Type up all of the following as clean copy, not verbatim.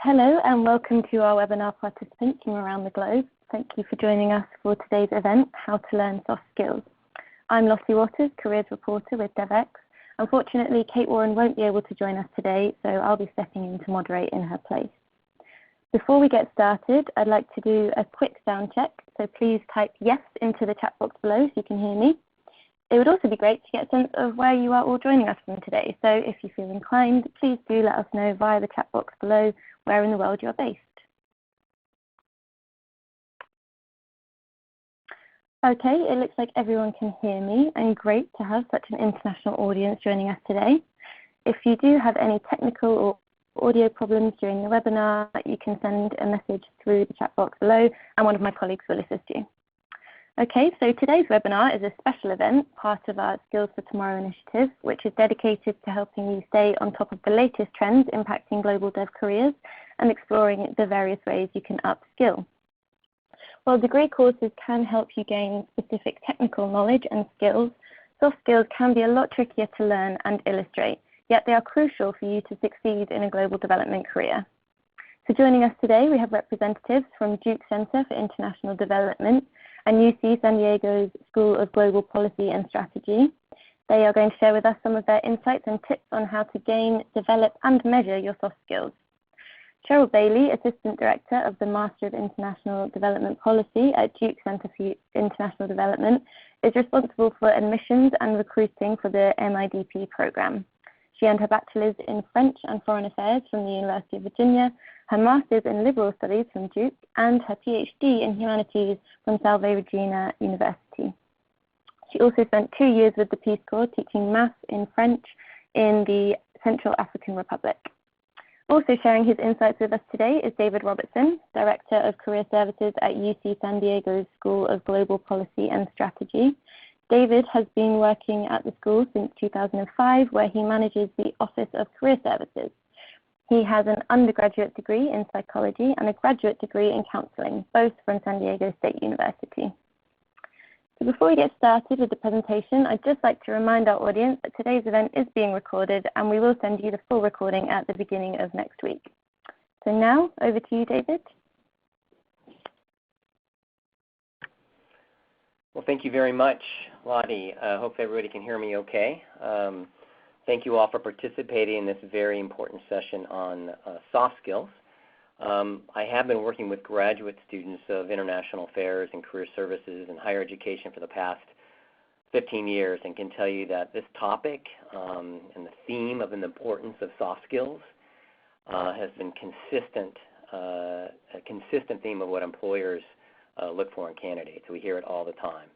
Hello and welcome to our webinar participants from around the globe. Thank you for joining us for today's event, How to Learn Soft Skills. I'm Lottie Waters, Careers Reporter with Devex. Unfortunately, Kate Warren won't be able to join us today, so I'll be stepping in to moderate in her place. Before we get started, I'd like to do a quick sound check, so please type yes into the chat box below so you can hear me. It would also be great to get a sense of where you are all joining us from today, so if you feel inclined, please do let us know via the chat box below where in the world you're based. Okay, it looks like everyone can hear me, and great to have such an international audience joining us today. If you do have any technical or audio problems during the webinar, you can send a message through the chat box below, and one of my colleagues will assist you. Okay, so today's webinar is a special event, part of our Skills for Tomorrow initiative, which is dedicated to helping you stay on top of the latest trends impacting global dev careers and exploring the various ways you can upskill. While degree courses can help you gain specific technical knowledge and skills, soft skills can be a lot trickier to learn and illustrate, yet they are crucial for you to succeed in a global development career. So joining us today, we have representatives from Duke Center for International Development and UC San Diego's School of Global Policy and Strategy. They are going to share with us some of their insights and tips on how to gain, develop, and measure your soft skills. Cheryl Bailey, Assistant Director of the Master of International Development Policy at Duke Center for International Development, is responsible for admissions and recruiting for the MIDP program. She earned her bachelor's in French and Foreign Affairs from the University of Virginia, her master's in liberal studies from Duke, and her PhD in humanities from Salve Regina University. She also spent 2 years with the Peace Corps teaching maths in French in the Central African Republic. Also sharing his insights with us today is David Robertson, Director of Career Services at UC San Diego's School of Global Policy and Strategy. David has been working at the school since 2005, where he manages the Office of Career Services. He has an undergraduate degree in psychology and a graduate degree in counseling, both from San Diego State University. So before we get started with the presentation, I'd just like to remind our audience that today's event is being recorded, and we will send you the full recording at the beginning of next week. So now, over to you, David. Well, thank you very much, Lottie. I hope everybody can hear me okay. Thank you all for participating in this very important session on soft skills. I have been working with graduate students of international affairs and career services and higher education for the past 15 years and can tell you that this topic and the theme of the importance of soft skills has been a consistent theme of what employers look for in candidates. We hear it all the time.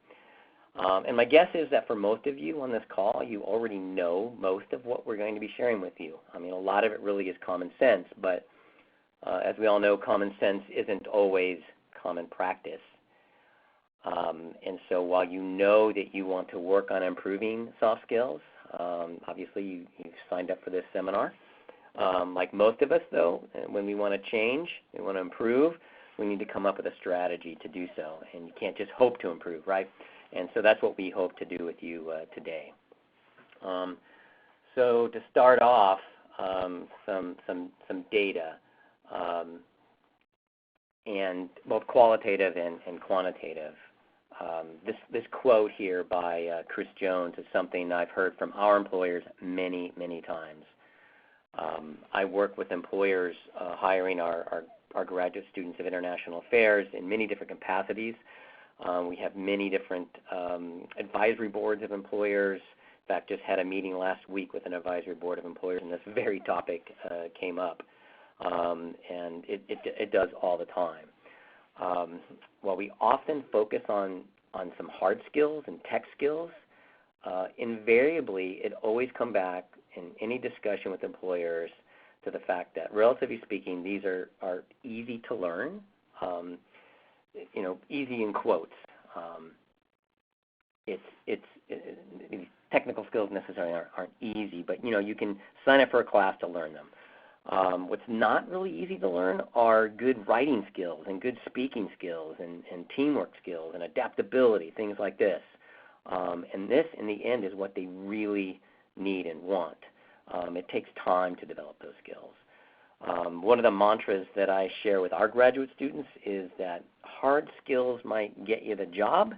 And my guess is that for most of you on this call, you already know most of what we're going to be sharing with you. I mean, a lot of it really is common sense, but as we all know, common sense isn't always common practice. And so while you know that you want to work on improving soft skills, obviously you've signed up for this seminar. Like most of us, though, when we want to change, we want to improve, we need to come up with a strategy to do so. And you can't just hope to improve, right? And so that's what we hope to do with you today. So to start off, some data, and both qualitative and quantitative. This quote here by Chris Jones is something I've heard from our employers many, many times. I work with employers hiring our graduate students of international affairs in many different capacities. We have many different advisory boards of employers. In fact, just had a meeting last week with an advisory board of employers, and this very topic came up. And it does all the time. While we often focus on some hard skills and tech skills, invariably it always comes back in any discussion with employers to the fact that, relatively speaking, these are easy to learn, easy in quotes. These technical skills necessarily aren't easy, but you can sign up for a class to learn them. What's not really easy to learn are good writing skills and good speaking skills and teamwork skills and adaptability, things like this. And this, in the end, is what they really need and want. It takes time to develop those skills. One of the mantras that I share with our graduate students is that hard skills might get you the job,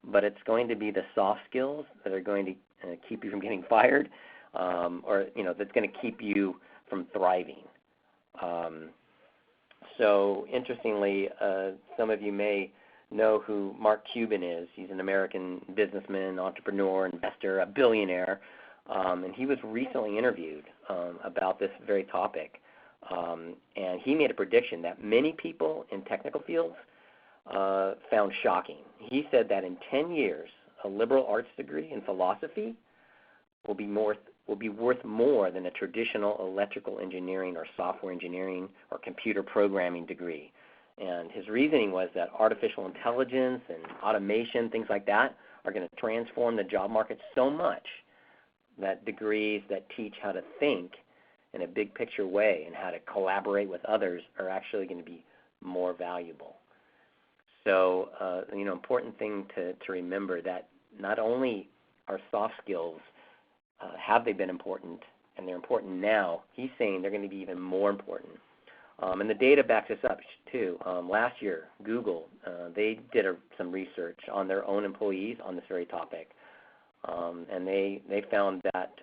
but it's going to be the soft skills that are going to keep you from getting fired, or that's going to keep you from thriving. So interestingly, some of you may know who Mark Cuban is. He's an American businessman, entrepreneur, investor, a billionaire, and he was recently interviewed about this very topic. And he made a prediction that many people in technical fields found shocking. He said that in 10 years, a liberal arts degree in philosophy will be worth more than a traditional electrical engineering or software engineering or computer programming degree. And his reasoning was that artificial intelligence and automation, things like that, are going to transform the job market so much that degrees that teach how to think in a big picture way and how to collaborate with others are actually going to be more valuable. So, important thing to remember that not only are soft skills, have they been important, and they're important now, he's saying they're going to be even more important. And the data backs this up too. Last year, Google, they did some research on their own employees on this very topic. And they found that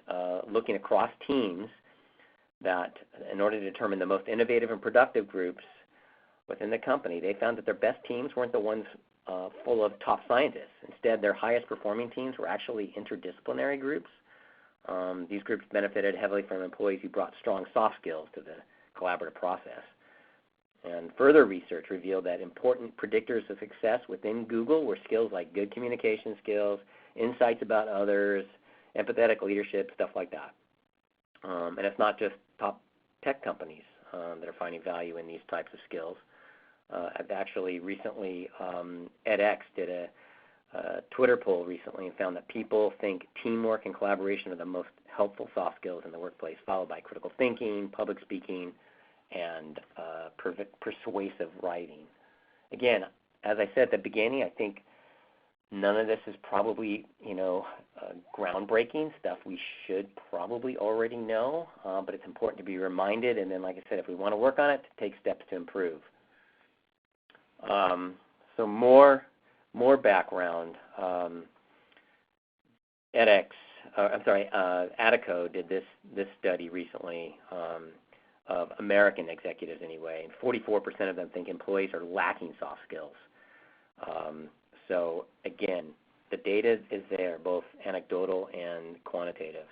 looking across teams, that in order to determine the most innovative and productive groups within the company, they found that their best teams weren't the ones full of top scientists. Instead, their highest performing teams were actually interdisciplinary groups. These groups benefited heavily from employees who brought strong soft skills to the collaborative process. And further research revealed that important predictors of success within Google were skills like good communication skills, insights about others, empathetic leadership, stuff like that. And it's not just top tech companies that are finding value in these types of skills. I've actually recently, edX did a Twitter poll recently and found that people think teamwork and collaboration are the most helpful soft skills in the workplace, followed by critical thinking, public speaking, and persuasive writing. Again, as I said at the beginning, I think none of this is probably, groundbreaking stuff we should probably already know, but it's important to be reminded, and then, like I said, if we want to work on it, to take steps to improve. So more background. Attico did this study recently of American executives anyway, and 44% of them think employees are lacking soft skills. So again, the data is there, both anecdotal and quantitative.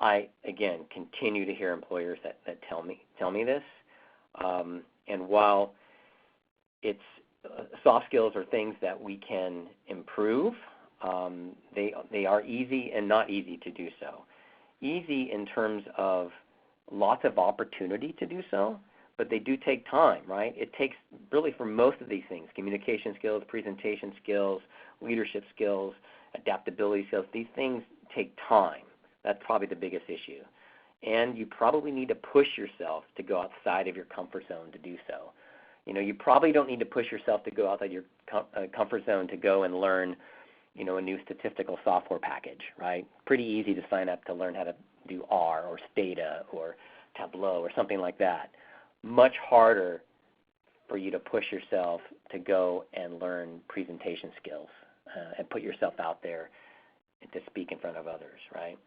I again continue to hear employers that tell me this, and while it's soft skills are things that we can improve, they are easy and not easy to do so. Easy in terms of lots of opportunity to do so, but they do take time, right? It takes really for most of these things, communication skills, presentation skills, leadership skills, adaptability skills, these things take time. That's probably the biggest issue. And you probably need to push yourself to go outside of your comfort zone to do so. You probably don't need to push yourself to go outside your comfort zone to go and learn, a new statistical software package, right? Pretty easy to sign up to learn how to do R or Stata or Tableau or something like that. Much harder for you to push yourself to go and learn presentation skills and put yourself out there to speak in front of others, right?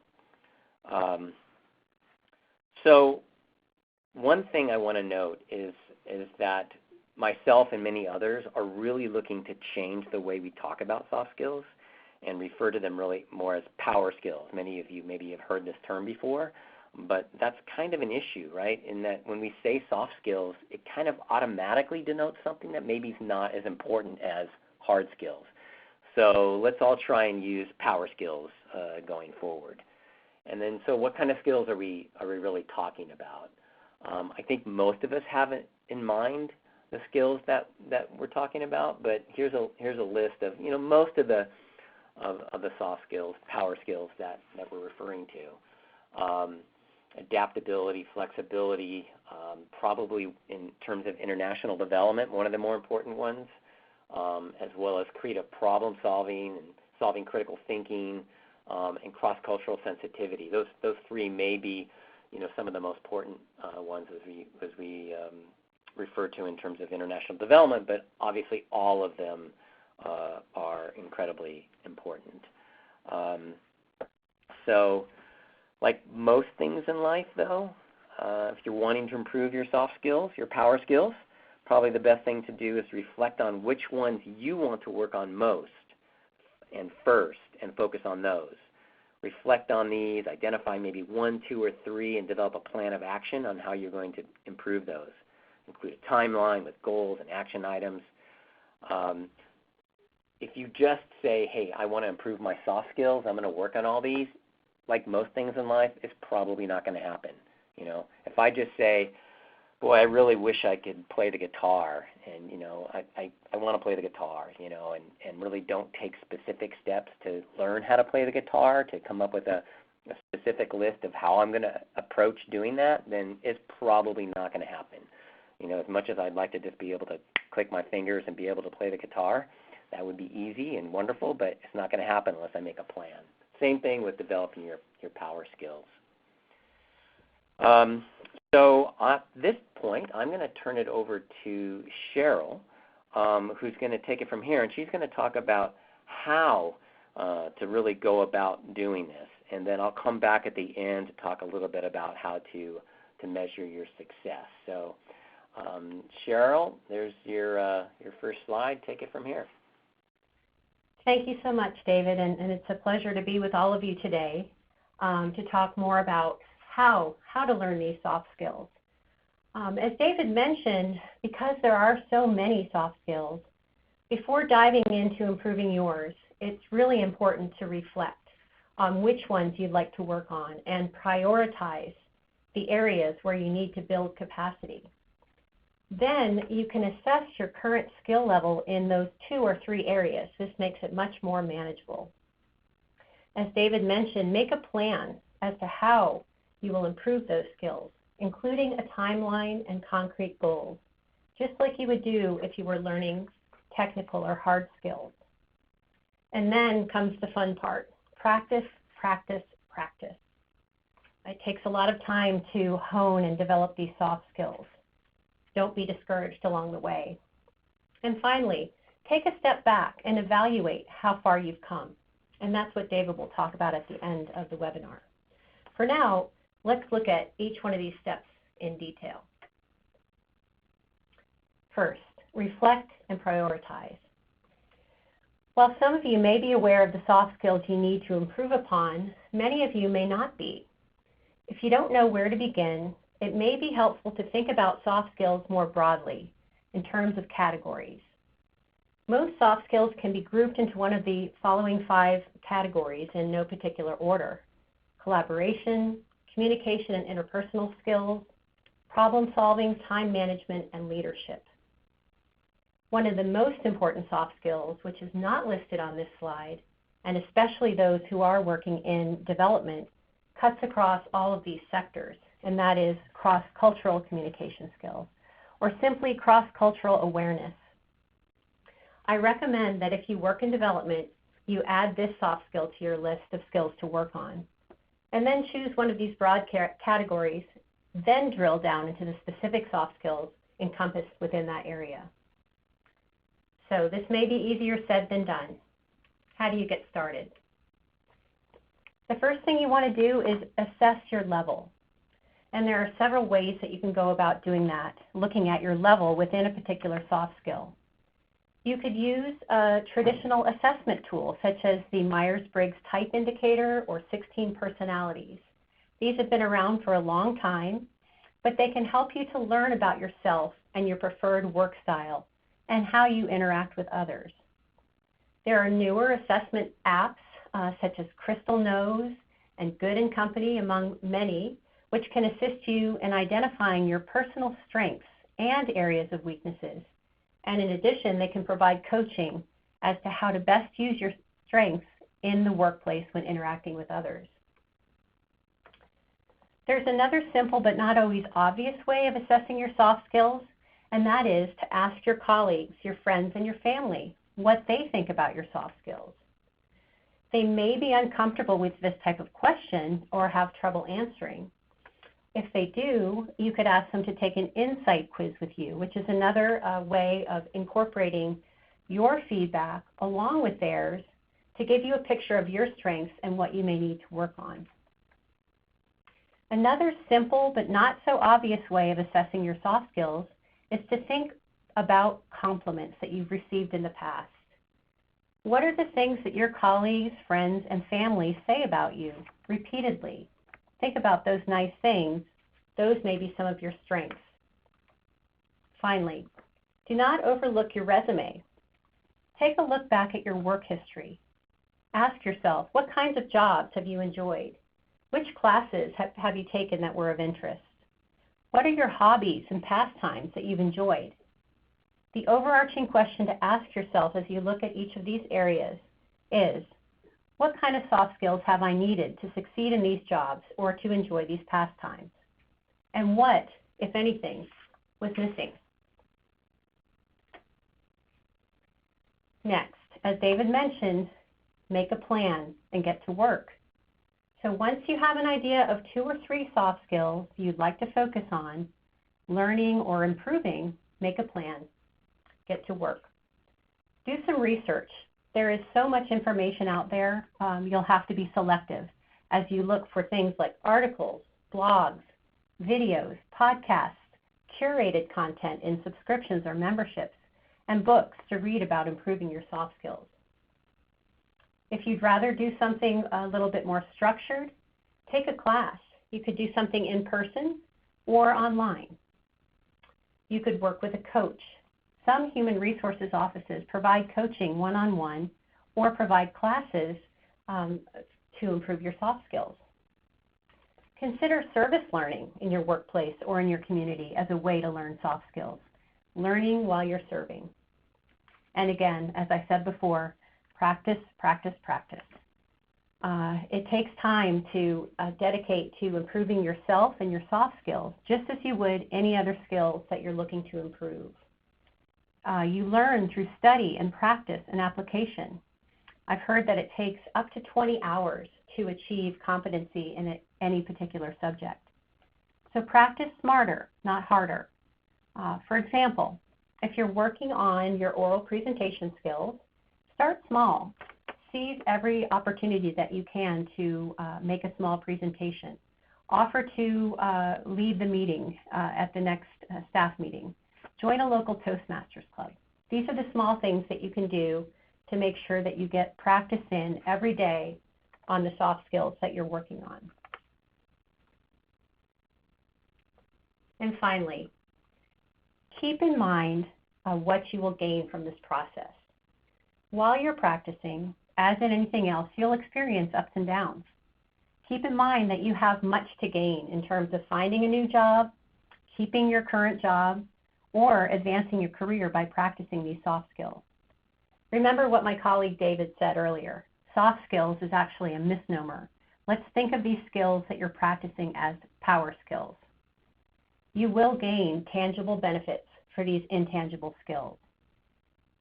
So one thing I want to note is that myself and many others are really looking to change the way we talk about soft skills and refer to them really more as power skills. Many of you maybe have heard this term before, but that's kind of an issue, right? In that when we say soft skills, it kind of automatically denotes something that maybe is not as important as hard skills. So let's all try and use power skills going forward. And then, so what kind of skills are we really talking about? I think most of us have in mind the skills that we're talking about, but here's a list of most of the soft skills, power skills that we're referring to. Adaptability, flexibility, probably in terms of international development, one of the more important ones, as well as creative problem solving and solving critical thinking, and cross-cultural sensitivity. Those three may be some of the most important ones as we refer to in terms of international development, but obviously all of them are incredibly important. So like most things in life, though, if you're wanting to improve your soft skills, your power skills, probably the best thing to do is reflect on which ones you want to work on most and first and focus on those. Reflect on these, identify maybe 1, 2, or 3, and develop a plan of action on how you're going to improve those. Include a timeline with goals and action items. If you just say, hey, I want to improve my soft skills, I'm going to work on all these, like most things in life, it's probably not going to happen. If I just say, boy, I really wish I could play the guitar, and I want to play the guitar, and really don't take specific steps to learn how to play the guitar, to come up with a specific list of how I'm going to approach doing that, then it's probably not going to happen. As much as I'd like to just be able to click my fingers and be able to play the guitar, that would be easy and wonderful, but it's not going to happen unless I make a plan. Same thing with developing your power skills. So at this point, I'm going to turn it over to Cheryl, who's going to take it from here, and she's going to talk about how to really go about doing this. And then I'll come back at the end to talk a little bit about how to measure your success. So Cheryl, there's your first slide. Take it from here. Thank you so much, David, and it's a pleasure to be with all of you today to talk more about how to learn these soft skills. As David mentioned, because there are so many soft skills, before diving into improving yours, it's really important to reflect on which ones you'd like to work on and prioritize the areas where you need to build capacity. Then you can assess your current skill level in those 2 or 3 areas. This makes it much more manageable. As David mentioned, make a plan as to how you will improve those skills, including a timeline and concrete goals, just like you would do if you were learning technical or hard skills. And then comes the fun part: practice, practice, practice. It takes a lot of time to hone and develop these soft skills. Don't be discouraged along the way. And finally, take a step back and evaluate how far you've come. And that's what David will talk about at the end of the webinar. For now, let's look at each one of these steps in detail. First, reflect and prioritize. While some of you may be aware of the soft skills you need to improve upon, many of you may not be. If you don't know where to begin, it may be helpful to think about soft skills more broadly in terms of categories. Most soft skills can be grouped into one of the following 5 categories in no particular order: collaboration, communication and interpersonal skills, problem solving, time management, and leadership. One of the most important soft skills, which is not listed on this slide, and especially those who are working in development, cuts across all of these sectors, and that is cross-cultural communication skills, or simply cross-cultural awareness. I recommend that if you work in development, you add this soft skill to your list of skills to work on, and then choose one of these broad categories, then drill down into the specific soft skills encompassed within that area. So this may be easier said than done. How do you get started? The first thing you want to do is assess your level. And there are several ways that you can go about doing that, looking at your level within a particular soft skill. You could use a traditional assessment tool, such as the Myers-Briggs Type Indicator or 16 Personalities. These have been around for a long time, but they can help you to learn about yourself and your preferred work style and how you interact with others. There are newer assessment apps, such as Crystal Knows and Good & Company, among many, which can assist you in identifying your personal strengths and areas of weaknesses. And in addition, they can provide coaching as to how to best use your strengths in the workplace when interacting with others. There's another simple but not always obvious way of assessing your soft skills, and that is to ask your colleagues, your friends, and your family what they think about your soft skills. They may be uncomfortable with this type of question or have trouble answering. If they do, you could ask them to take an insight quiz with you, which is another way of incorporating your feedback along with theirs to give you a picture of your strengths and what you may need to work on. Another simple but not so obvious way of assessing your soft skills is to think about compliments that you've received in the past. What are the things that your colleagues, friends, and family say about you repeatedly? Think about those nice things. Those may be some of your strengths. Finally, do not overlook your resume. Take a look back at your work history. Ask yourself, what kinds of jobs have you enjoyed? Which classes have you taken that were of interest? What are your hobbies and pastimes that you've enjoyed? The overarching question to ask yourself as you look at each of these areas is, what kind of soft skills have I needed to succeed in these jobs or to enjoy these pastimes? And what, if anything, was missing? Next, as David mentioned, make a plan and get to work. So once you have an idea of 2 or 3 soft skills you'd like to focus on, learning or improving, make a plan. Get to work. Do some research. There is so much information out there, you'll have to be selective as you look for things like articles, blogs, videos, podcasts, curated content in subscriptions or memberships, and books to read about improving your soft skills. If you'd rather do something a little bit more structured, take a class. You could do something in person or online. You could work with a coach. Some human resources offices provide coaching one-on-one or provide classes to improve your soft skills. Consider service learning in your workplace or in your community as a way to learn soft skills, learning while you're serving. And again, as I said before, practice, practice, practice. It takes time to dedicate to improving yourself and your soft skills, just as you would any other skills that you're looking to improve. You learn through study and practice and application. I've heard that it takes up to 20 hours to achieve competency in any particular subject. So practice smarter, not harder. For example, if you're working on your oral presentation skills, start small. Seize every opportunity that you can to make a small presentation. Offer to lead the meeting at the next staff meeting. Join a local Toastmasters club. These are the small things that you can do to make sure that you get practice in every day on the soft skills that you're working on. And finally, keep in mind what you will gain from this process. While you're practicing, as in anything else, you'll experience ups and downs. Keep in mind that you have much to gain in terms of finding a new job, keeping your current job, or advancing your career by practicing these soft skills. Remember what my colleague David said earlier. Soft skills is actually a misnomer. Let's think of these skills that you're practicing as power skills. You will gain tangible benefits for these intangible skills.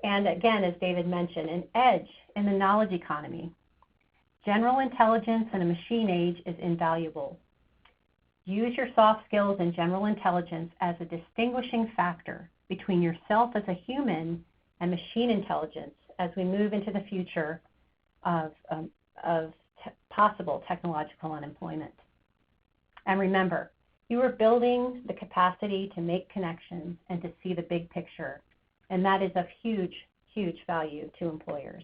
And again, as David mentioned, an edge in the knowledge economy. General intelligence in a machine age is invaluable. Use your soft skills and general intelligence as a distinguishing factor between yourself as a human and machine intelligence as we move into the future of possible technological unemployment. And remember, you are building the capacity to make connections and to see the big picture, and that is of huge, huge value to employers.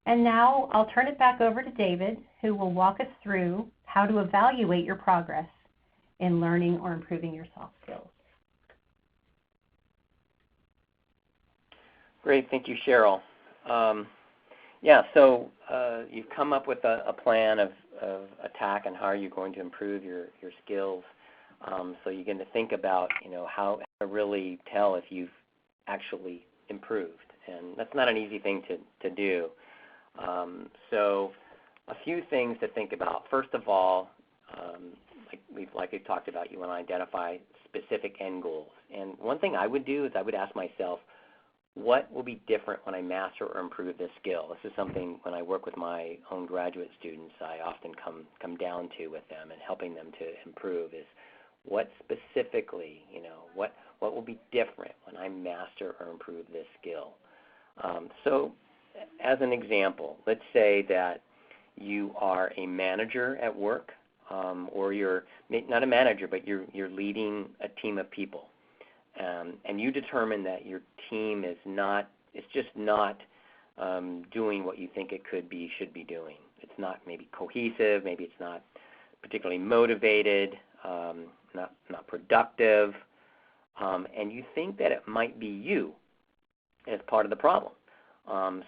And now I'll turn it back over to David, who will walk us through how to evaluate your progress in learning or improving your soft skills. Great, thank you, Cheryl. So you've come up with a plan of attack and how are you going to improve your skills. So you're going to think about, how to really tell if you've actually improved, and that's not an easy thing to do. So a few things to think about. First of all, like we talked about, you want to identify specific end goals. And one thing I would do is I would ask myself, what will be different when I master or improve this skill? This is something when I work with my own graduate students, I often come down to with them and helping them to improve is what specifically, what will be different when I master or improve this skill? So as an example, let's say that you are a manager at work, or you're not a manager, but you're leading a team of people. And you determine that your team is just not doing what you think it should be doing. It's not maybe cohesive, maybe it's not particularly motivated, not productive, and you think that it might be you as part of the problem.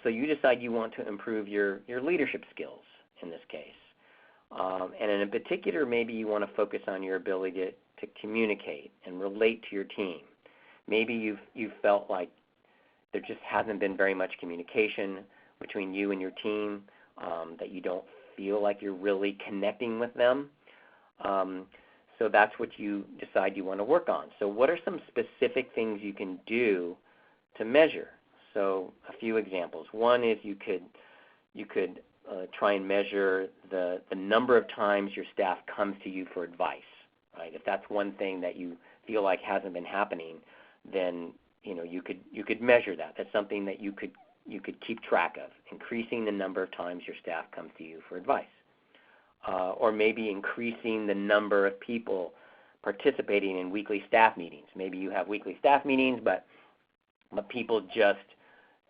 So you decide you want to improve your leadership skills in this case. And in particular, maybe you want to focus on your ability to communicate and relate to your team. Maybe you've felt like there just hasn't been very much communication between you and your team, that you don't feel like you're really connecting with them. So that's what you decide you want to work on. So what are some specific things you can do to measure? So a few examples. One is you could try and measure the number of times your staff comes to you for advice. Right? If that's one thing that you feel like hasn't been happening, then you could measure that. That's something that you could keep track of, increasing the number of times your staff comes to you for advice. Or maybe increasing the number of people participating in weekly staff meetings. Maybe you have weekly staff meetings, but people just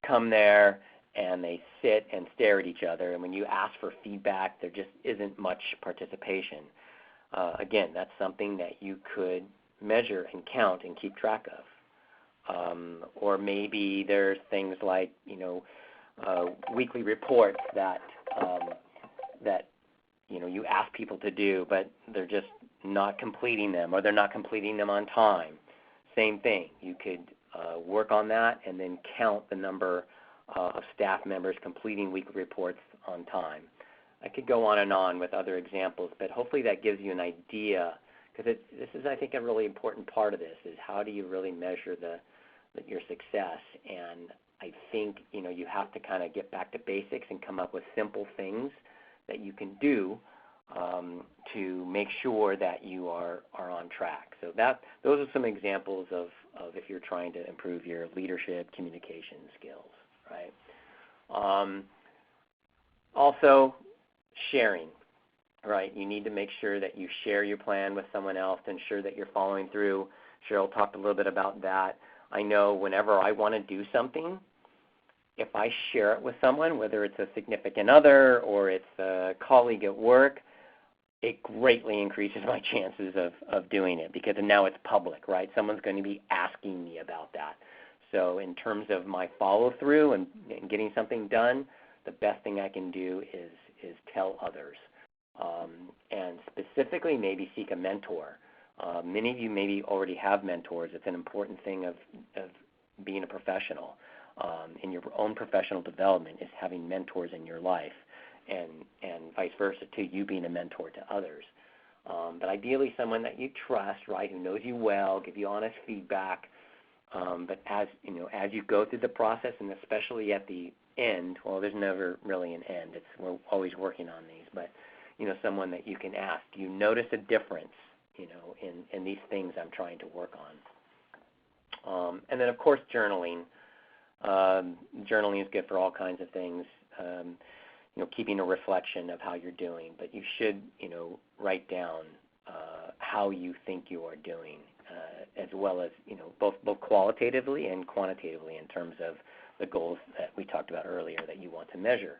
come there and they sit and stare at each other, and when you ask for feedback, there just isn't much participation. Again, that's something that you could measure and count and keep track of. Or maybe there's things like, weekly reports that you ask people to do, but they're just not completing them, or they're not completing them on time. Same thing. You could work on that and then count the number of staff members completing weekly reports on time. I could go on and on with other examples, but hopefully that gives you an idea, because this is, I think, a really important part of this, is how do you really measure your success. And I think you have to kind of get back to basics and come up with simple things that you can do to make sure that you are on track. So those are some examples of if you're trying to improve your leadership communication skills, right? Also, sharing, right? You need to make sure that you share your plan with someone else to ensure that you're following through. Cheryl talked a little bit about that. I know whenever I want to do something, if I share it with someone, whether it's a significant other or it's a colleague at work, it greatly increases my chances of doing it, because now it's public, right? Someone's going to be asking me about that. So in terms of my follow-through and getting something done, the best thing I can do is tell others. And specifically maybe seek a mentor. Many of you maybe already have mentors. It's an important thing of being a professional. In your own professional development is having mentors in your life, and vice versa too, you being a mentor to others. But ideally someone that you trust, right, who knows you well, give you honest feedback. But as you go through the process, and especially at the end, well, there's never really an end. We're always working on these, but someone that you can ask, do you notice a difference, in these things I'm trying to work on? And then of course journaling. Journaling is good for all kinds of things. Keeping a reflection of how you're doing, but you should, write down how you think you are doing, as well as, both qualitatively and quantitatively in terms of the goals that we talked about earlier that you want to measure.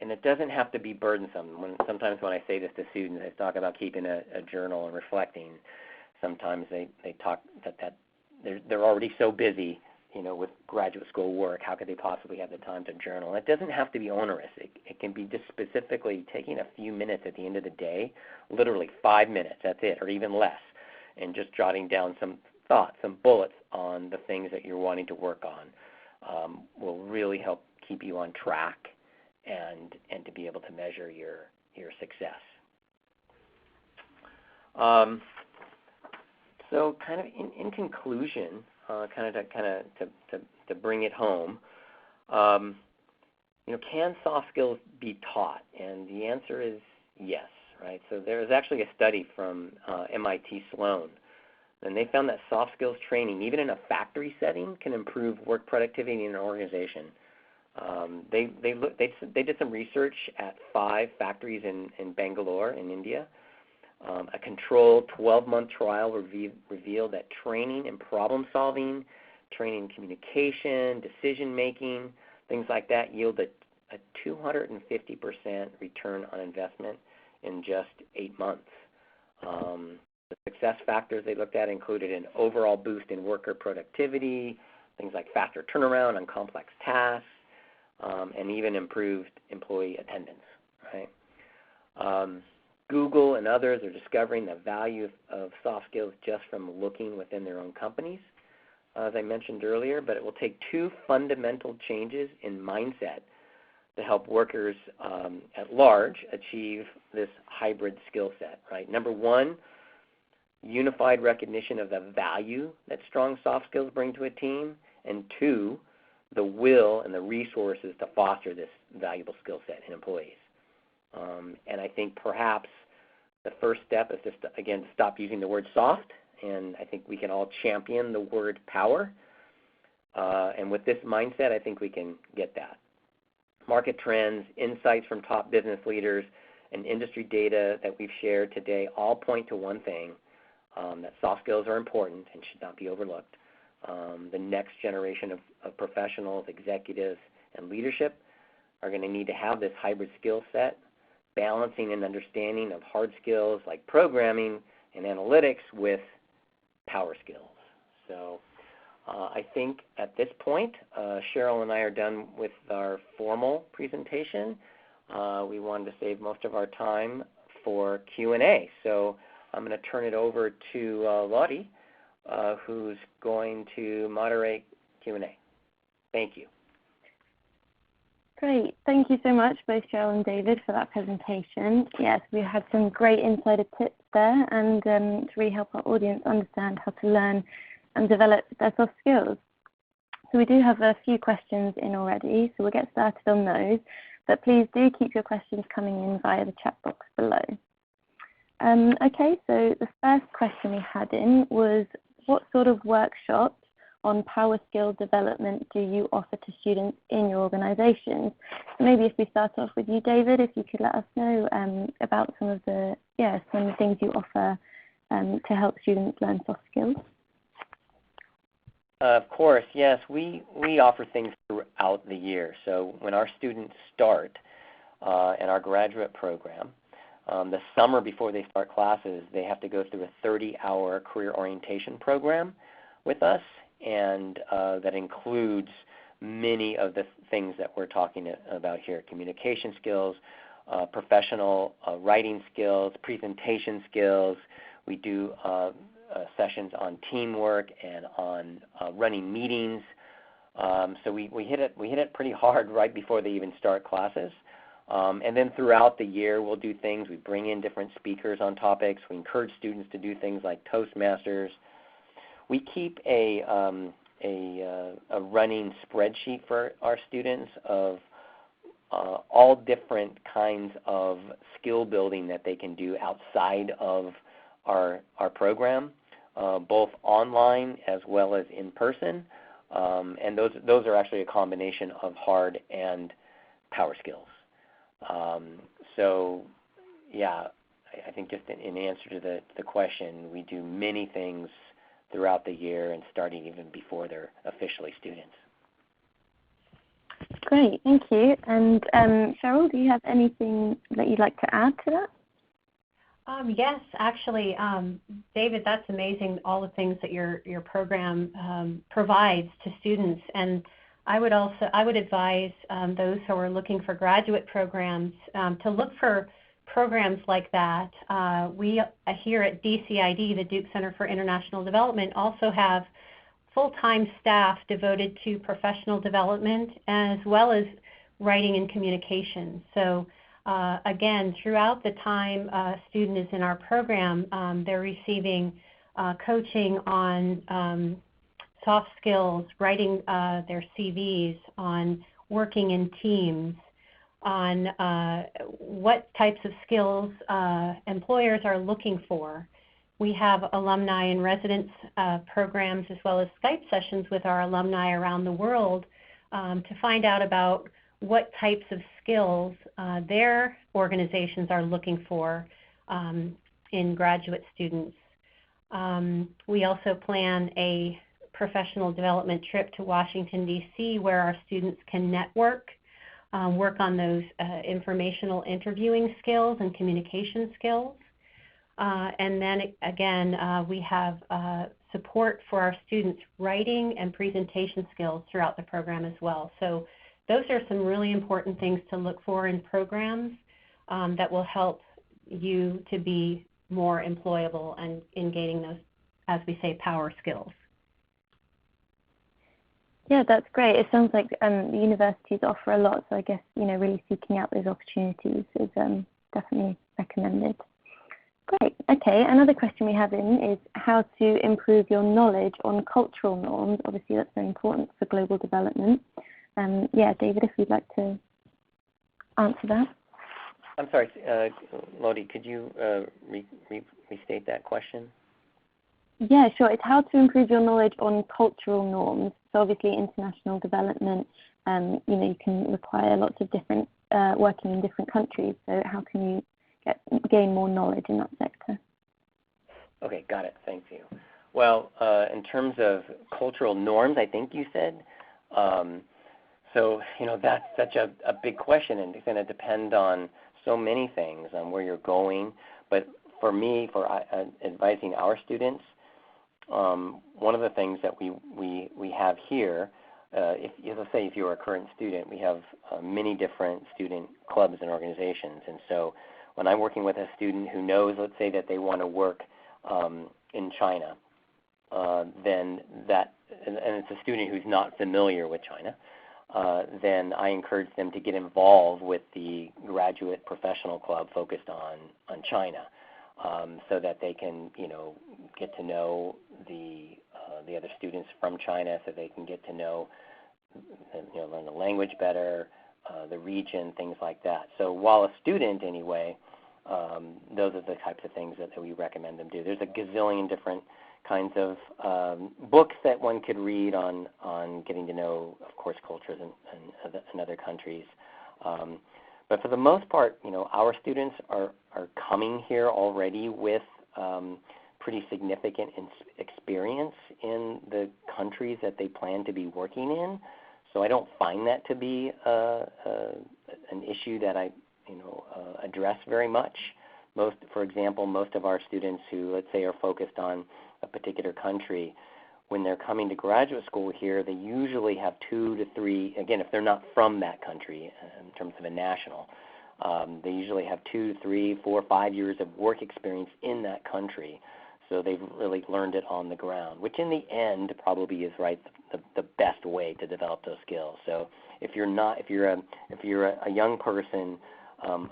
And it doesn't have to be burdensome. Sometimes when I say this to students, I talk about keeping a journal and reflecting. Sometimes they talk that they're already so busy, with graduate school work. How could they possibly have the time to journal? It doesn't have to be onerous. It can be just specifically taking a few minutes at the end of the day, literally 5 minutes, that's it, or even less, and just jotting down some thoughts, some bullets on the things that you're wanting to work on. Will really help keep you on track and to be able to measure your success. So kind of in conclusion, to bring it home. Can soft skills be taught? And the answer is yes, right? So there is actually a study from MIT Sloan, and they found that soft skills training, even in a factory setting, can improve work productivity in an organization. They did some research at 5 factories in Bangalore in India. A controlled 12-month trial revealed that training in problem solving, training in communication, decision making, things like that yielded a 250% return on investment in just 8 months. The success factors they looked at included an overall boost in worker productivity, things like faster turnaround on complex tasks, and even improved employee attendance, right? Google and others are discovering the value of soft skills just from looking within their own companies, as I mentioned earlier, but it will take 2 fundamental changes in mindset to help workers at large achieve this hybrid skill set, right? Number 1, unified recognition of the value that strong soft skills bring to a team, and 2, the will and the resources to foster this valuable skill set in employees. And I think perhaps the first step is just, again, to stop using the word soft, and I think we can all champion the word power. And with this mindset, I think we can get that. Market trends, insights from top business leaders, and industry data that we've shared today all point to one thing, that soft skills are important and should not be overlooked. The next generation of professionals, executives, and leadership are going to need to have this hybrid skill set, balancing and understanding of hard skills like programming and analytics with power skills. So I think at this point, Cheryl and I are done with our formal presentation. We wanted to save most of our time for Q&A. So I'm going to turn it over to Lottie, who's going to moderate Q&A. Thank you. Great. Thank you so much, both Cheryl and David, for that presentation. Yes, we had some great insider tips there, and to really help our audience understand how to learn and develop their soft skills. So we do have a few questions in already, so we'll get started on those. But please do keep your questions coming in via the chat box below. Okay, so the first question we had in was, what sort of workshops on power skill development do you offer to students in your organizations? So maybe if we start off with you, David, if you could let us know about some of the things you offer to help students learn soft skills. Of course, yes. We offer things throughout the year. So when our students start in our graduate program, the summer before they start classes, they have to go through a 30-hour career orientation program with us, and that includes many of the things that we're talking about here: communication skills, professional writing skills, presentation skills. We do sessions on teamwork and on running meetings. So we hit it pretty hard right before they even start classes. And then throughout the year, we'll do things. We bring in different speakers on topics. We encourage students to do things like Toastmasters. We keep a running spreadsheet for our students of all different kinds of skill building that they can do outside of our program, both online as well as in person. And those are actually a combination of hard and power skills. So, yeah, I think just in answer to the question, we do many things throughout the year and starting even before they're officially students. Great, thank you. And Cheryl, do you have anything that you'd like to add to that? Yes, actually, David, that's amazing, all the things that your program provides to students. And I would advise those who are looking for graduate programs to look for programs like that. We here at DCID, the Duke Center for International Development, also have full-time staff devoted to professional development as well as writing and communication. So again, throughout the time a student is in our program, they're receiving coaching on soft skills, writing their CVs, on working in teams, on what types of skills employers are looking for. We have alumni and residence programs as well as Skype sessions with our alumni around the world to find out about what types of skills their organizations are looking for in graduate students. We also plan a professional development trip to Washington, D.C., where our students can network, work on those informational interviewing skills and communication skills. And then again, we have support for our students' writing and presentation skills throughout the program as well. So those are some really important things to look for in programs that will help you to be more employable and in gaining those, as we say, power skills. Yeah, that's great. It sounds like the universities offer a lot, so I guess, really seeking out those opportunities is definitely recommended. Great. Okay, another question we have is how to improve your knowledge on cultural norms. Obviously, that's very important for global development. Yeah, David, if you'd like to answer that. I'm sorry, Lodi, could you restate that question? Yeah, sure. It's how to improve your knowledge on cultural norms. So obviously, international development, you can require lots of different working in different countries. So how can you gain more knowledge in that sector? Okay, got it. Thank you. Well, in terms of cultural norms, I think you said. So that's such a big question, and it's going to depend on so many things, on where you're going. But for me, for advising our students, one of the things that we have here, let's say if you're a current student, we have many different student clubs and organizations. And so when I'm working with a student who knows, let's say that they want to work in China, then and it's a student who's not familiar with China, then I encourage them to get involved with the graduate professional club focused on China, so that they can, get to know the other students from China, so they can get to know, learn the language better, the region, things like that. So while a student, anyway, those are the types of things that we recommend them do. There's a gazillion different kinds of books that one could read on getting to know, of course, cultures in other countries. But for the most part, our students are coming here already with pretty significant experience in the countries that they plan to be working in. So I don't find that to be an issue that I address very much. For example, most of our students who, let's say, are focused on a particular country, when they're coming to graduate school here, they usually have 2 to 3, again, if they're not from that country in terms of a national, they usually have 2 to 3, 4, 5 years of work experience in that country. So they've really learned it on the ground, which in the end probably is the best way to develop those skills. So if you're a young person,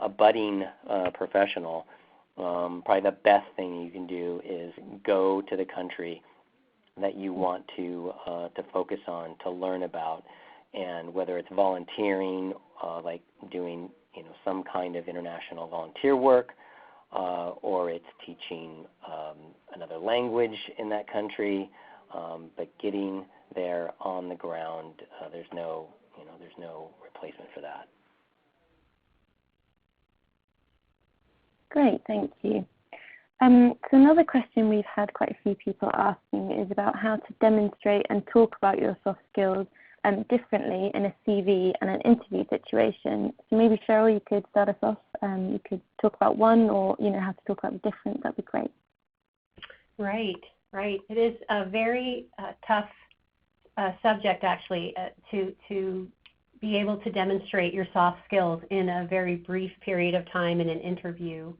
a budding professional, probably the best thing you can do is go to the country that you want to focus on, to learn about, and whether it's volunteering, like doing some kind of international volunteer work, or it's teaching another language in that country, but getting there on the ground, there's no replacement for that. Great, thank you. So another question we've had quite a few people asking is about how to demonstrate and talk about your soft skills differently in a CV and an interview situation. So maybe Cheryl, you could start us off. You could talk about one, or how to talk about the different. That'd be great. Right. It is a very tough subject, actually, to be able to demonstrate your soft skills in a very brief period of time in an interview.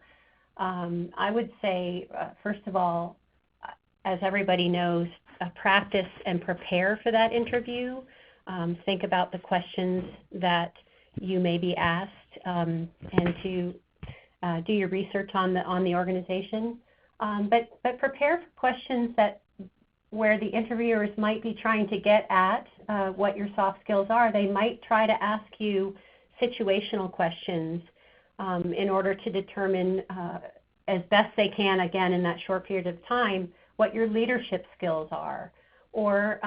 I would say, first of all, as everybody knows, practice and prepare for that interview. Think about the questions that you may be asked, and to do your research on the organization. But prepare for questions that where the interviewers might be trying to get at what your soft skills are. They might try to ask you situational questions in order to determine as best they can, again, in that short period of time, what your leadership skills are. Or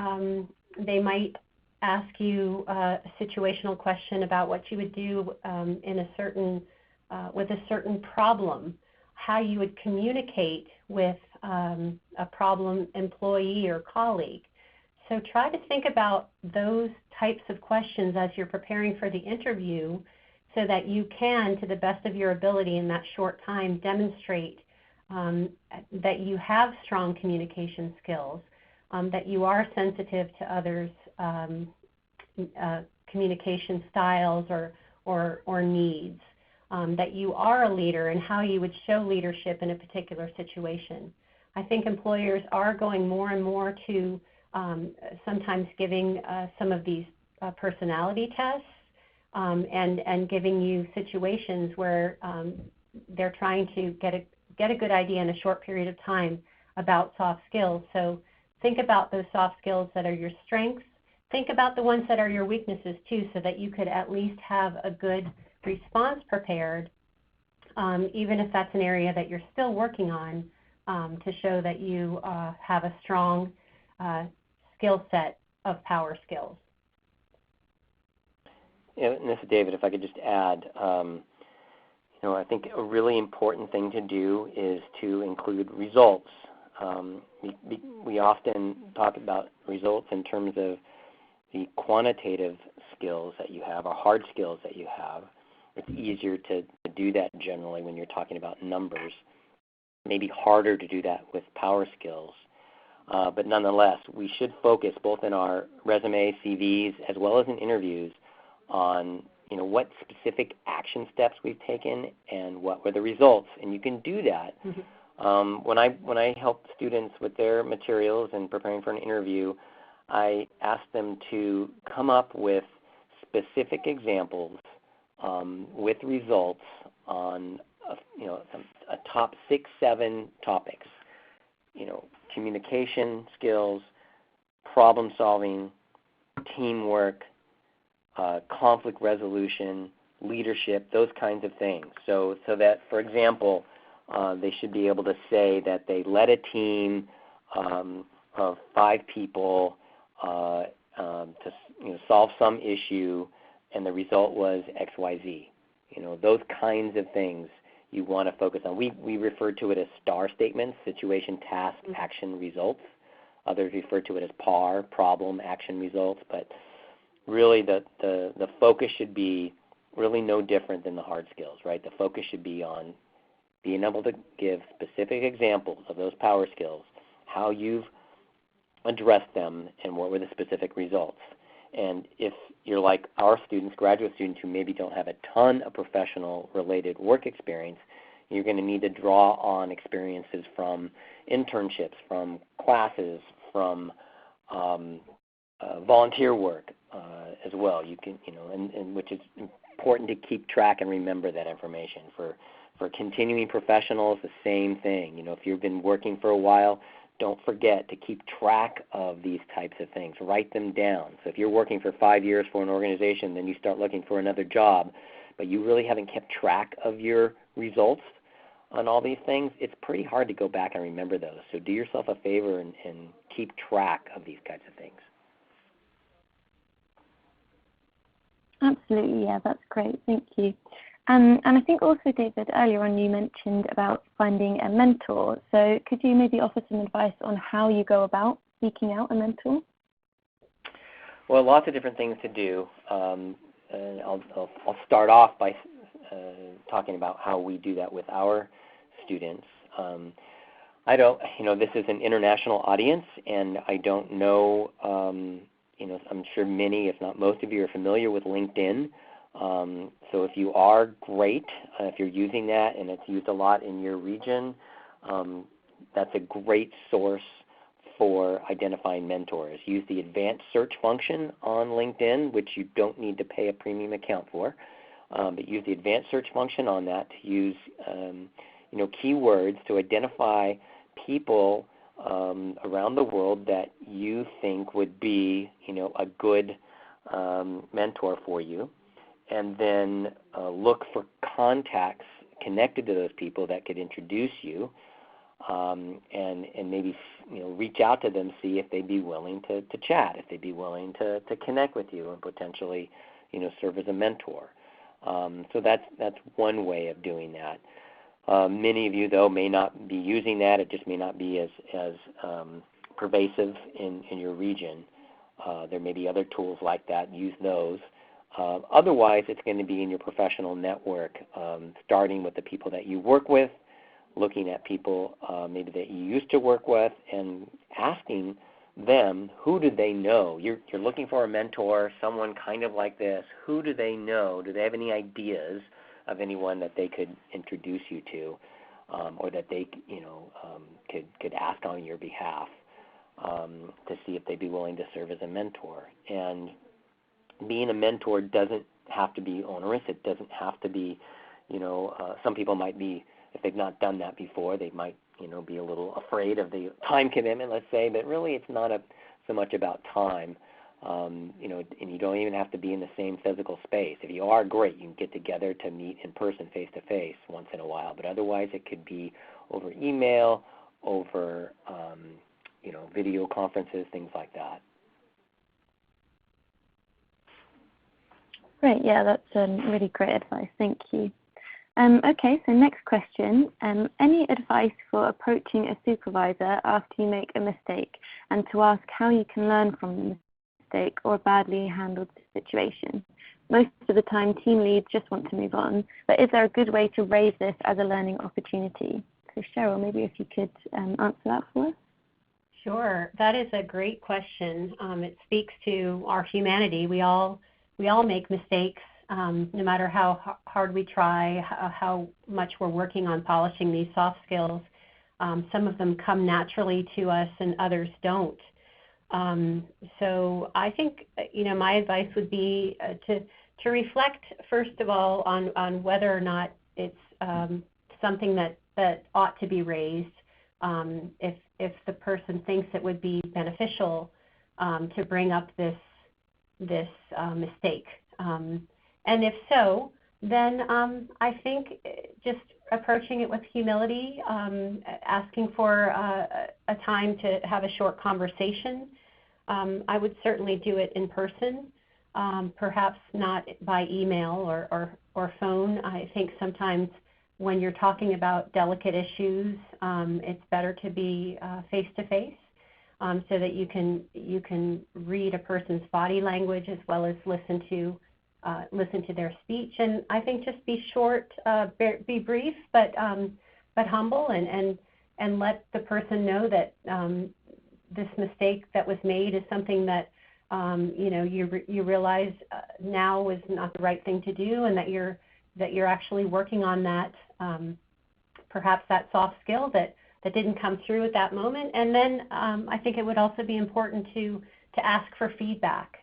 they might ask you a situational question about what you would do in a certain, with a certain problem, how you would communicate with a problem employee or colleague. So try to think about those types of questions as you're preparing for the interview so that you can, to the best of your ability in that short time, demonstrate that you have strong communication skills, that you are sensitive to others' communication styles or needs, that you are a leader and how you would show leadership in a particular situation. I think employers are going more and more to sometimes giving some of these personality tests and giving you situations where they're trying to get a good idea in a short period of time about soft skills. So think about those soft skills that are your strengths. Think about the ones that are your weaknesses too, so that you could at least have a good response prepared, even if that's an area that you're still working on, to show that you have a strong skill set of power skills. Yeah, and this is David. If I could just add, I think a really important thing to do is to include results. We often talk about results in terms of the quantitative skills that you have, or hard skills that you have. It's easier to do that generally when you're talking about numbers. Maybe harder to do that with power skills. But nonetheless, we should focus both in our resume, CVs, as well as in interviews on what specific action steps we've taken and what were the results. And you can do that. Mm-hmm. When I help students with their materials and preparing for an interview, I ask them to come up with specific examples with results on a top 6, 7 topics. Communication skills, problem solving, teamwork, conflict resolution, leadership, those kinds of things. So that, for example, they should be able to say that they led a team of 5 people to solve some issue, and the result was XYZ. Those kinds of things you want to focus on. We refer to it as STAR statements: situation, task, action, results. Others refer to it as PAR, problem, action, results. But really the focus should be really no different than the hard skills, right? The focus should be on being able to give specific examples of those power skills, how you've addressed them, and what were the specific results. And if you're like our students, graduate students who maybe don't have a ton of professional-related work experience, you're going to need to draw on experiences from internships, from classes, from volunteer work as well. You can, and which is important to keep track and remember that information. For continuing professionals, the same thing. If you've been working for a while, don't forget to keep track of these types of things. Write them down. So if you're working for 5 years for an organization, then you start looking for another job, but you really haven't kept track of your results on all these things, it's pretty hard to go back and remember those. So do yourself a favor and keep track of these kinds of things. Absolutely, yeah, that's great. Thank you. And I think also, David, earlier on you mentioned about finding a mentor. So could you maybe offer some advice on how you go about seeking out a mentor? Well, lots of different things to do. I'll start off by talking about how we do that with our students. This is an international audience, and I don't know, I'm sure many, if not most of you, are familiar with LinkedIn. So if you are, great. If you're using that and it's used a lot in your region, that's a great source for identifying mentors. Use the advanced search function on LinkedIn, which you don't need to pay a premium account for, but use the advanced search function on that to use keywords to identify people around the world that you think would be, a good mentor for you, and then look for contacts connected to those people that could introduce you, and maybe reach out to them, see if they'd be willing to chat, if they'd be willing to connect with you and potentially serve as a mentor. So that's one way of doing that. Many of you, though, may not be using that. It just may not be as pervasive in your region. There may be other tools like that. Use those. Otherwise, it's going to be in your professional network, starting with the people that you work with, looking at people maybe that you used to work with, and asking them, who do they know? You're looking for a mentor, someone kind of like this. Who do they know? Do they have any ideas of anyone that they could introduce you to, or that they could ask on your behalf to see if they'd be willing to serve as a mentor? And being a mentor doesn't have to be onerous. It doesn't have to be, some people might be, if they've not done that before, they might, be a little afraid of the time commitment, let's say, but really it's not so much about time, and you don't even have to be in the same physical space. If you are, great, you can get together to meet in person, face-to-face once in a while, but otherwise it could be over email, over, video conferences, things like that. Great, yeah, that's really great advice. Thank you. Okay, so next question. Any advice for approaching a supervisor after you make a mistake, and to ask how you can learn from the mistake or badly handled situation? Most of the time, team leads just want to move on, but is there a good way to raise this as a learning opportunity? So Cheryl, maybe if you could answer that for us. Sure, that is a great question. It speaks to our humanity. We all make mistakes, no matter how hard we try, how much we're working on polishing these soft skills. Some of them come naturally to us and others don't. So I think, my advice would be to reflect, first of all, on whether or not it's something that ought to be raised. If the person thinks it would be beneficial to bring up this mistake. And if so, then I think just approaching it with humility, asking for a time to have a short conversation. I would certainly do it in person, perhaps not by email or phone. I think sometimes when you're talking about delicate issues, it's better to be face-to-face. So that you can read a person's body language as well as listen to their speech. And I think just be short, be brief, but humble, and let the person know that this mistake that was made is something that you realize now was not the right thing to do, and that you're actually working on that, perhaps that soft skill that didn't come through at that moment. And then I think it would also be important to ask for feedback,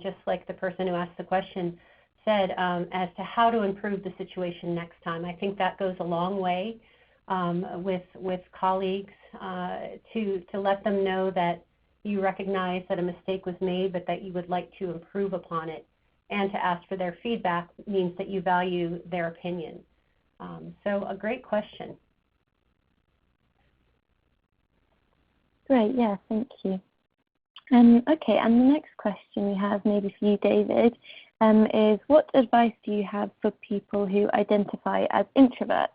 just like the person who asked the question said, as to how to improve the situation next time. I think that goes a long way with colleagues to let them know that you recognize that a mistake was made, but that you would like to improve upon it. And to ask for their feedback means that you value their opinion. So a great question. Great, yeah, thank you. Okay, and the next question we have, maybe for you, David, is what advice do you have for people who identify as introverts?